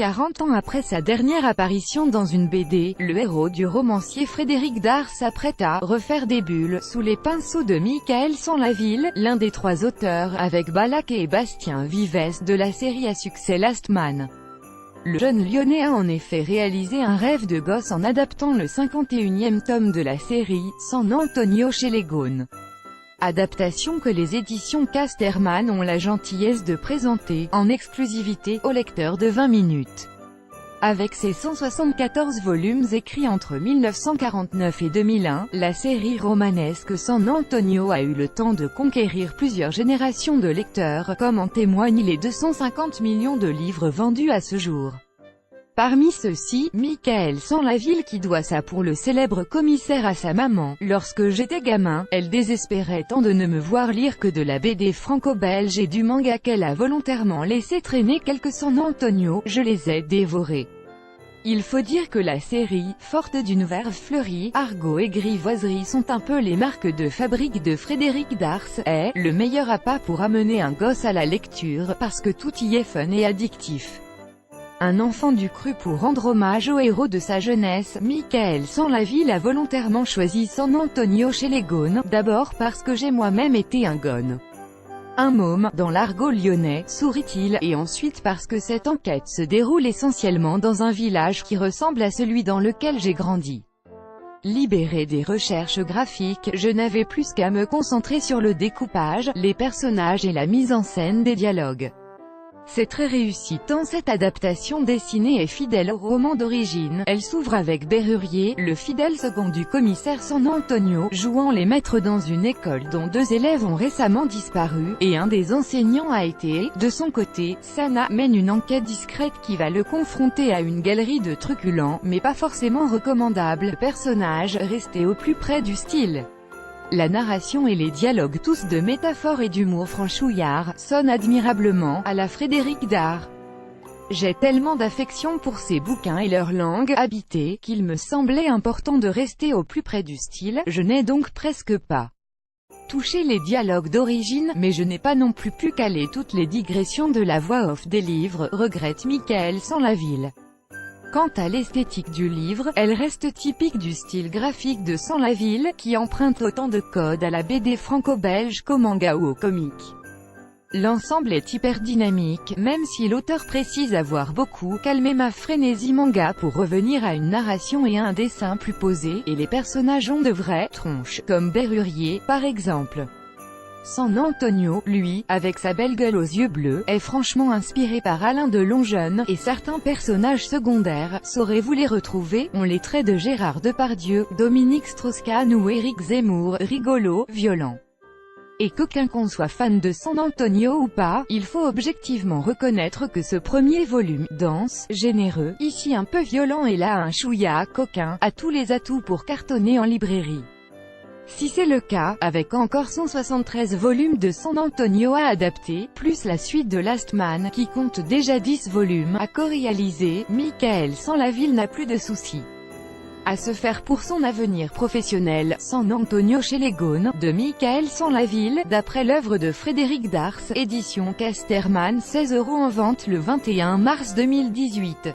40 ans après sa dernière apparition dans une BD, le héros du romancier Frédéric Dard s'apprête à refaire des bulles sous les pinceaux de Michael Sanlaville, l'un des 3 auteurs, avec Balak et Bastien Vives de la série à succès Last Man. Le jeune Lyonnais a en effet réalisé un rêve de gosse en adaptant le 51e tome de la série, San Antonio chez les Gaunes. Adaptation que les éditions Casterman ont la gentillesse de présenter, en exclusivité, au lecteur de 20 minutes. Avec ses 174 volumes écrits entre 1949 et 2001, la série romanesque San Antonio a eu le temps de conquérir plusieurs générations de lecteurs, comme en témoignent les 250 millions de livres vendus à ce jour. Parmi ceux-ci, Michael Sanlaville qui doit ça pour le célèbre commissaire à sa maman. Lorsque j'étais gamin, elle désespérait tant de ne me voir lire que de la BD franco-belge et du manga qu'elle a volontairement laissé traîner quelques San Antonio, je les ai dévorés. Il faut dire que la série, forte d'une verve fleurie, argot et grivoiserie sont un peu les marques de fabrique de Frédéric Dard, est le meilleur appât pour amener un gosse à la lecture, parce que tout y est fun et addictif. Un enfant du cru pour rendre hommage au héros de sa jeunesse, Michael Sanlaville a volontairement choisi San Antonio chez les Gaunes, d'abord parce que j'ai moi-même été un gone. Un môme, dans l'argot lyonnais, sourit-il, et ensuite parce que cette enquête se déroule essentiellement dans un village qui ressemble à celui dans lequel j'ai grandi. Libéré des recherches graphiques, je n'avais plus qu'à me concentrer sur le découpage, les personnages et la mise en scène des dialogues. C'est très réussi tant cette adaptation dessinée est fidèle au roman d'origine. Elle s'ouvre avec Berrurier, le fidèle second du commissaire San Antonio, jouant les maîtres dans une école dont 2 élèves ont récemment disparu, et un des enseignants a été. De son côté, Sana mène une enquête discrète qui va le confronter à une galerie de truculents, mais pas forcément recommandables, personnages restés au plus près du style. La narration et les dialogues, tous de métaphores et d'humour franchouillard, sonnent admirablement à la Frédéric Dard. J'ai tellement d'affection pour ces bouquins et leur langue habitée, qu'il me semblait important de rester au plus près du style. Je n'ai donc presque pas touché les dialogues d'origine, mais je n'ai pas non plus pu caler toutes les digressions de la voix off des livres, regrette Michael Sanlaville. Quant à l'esthétique du livre, elle reste typique du style graphique de Sanlaville, qui emprunte autant de codes à la BD franco-belge qu'au manga ou au comic. L'ensemble est hyper dynamique, même si l'auteur précise avoir beaucoup calmé ma frénésie manga pour revenir à une narration et à un dessin plus posé, et les personnages ont de vraies tronches, comme Berrurier, par exemple. San Antonio, lui, avec sa belle gueule aux yeux bleus, est franchement inspiré par Alain de Longeune, et certains personnages secondaires, saurez-vous les retrouver, ont les traits de Gérard Depardieu, Dominique Strauss-Kahn ou Éric Zemmour, rigolo, violent. Et qu'aucun qu'on soit fan de San Antonio ou pas, il faut objectivement reconnaître que ce premier volume, dense, généreux, ici un peu violent et là un chouïa coquin, a tous les atouts pour cartonner en librairie. Si c'est le cas, avec encore 173 volumes de San Antonio à adapter, plus la suite de Last Man, qui compte déjà 10 volumes, à co-réaliser, Michael Sanlaville n'a plus de soucis à se faire pour son avenir professionnel. San Antonio chez les Gaunes, de Michael Sanlaville, d'après l'œuvre de Frédéric Dard, édition Casterman, 16 € en vente le 21 mars 2018.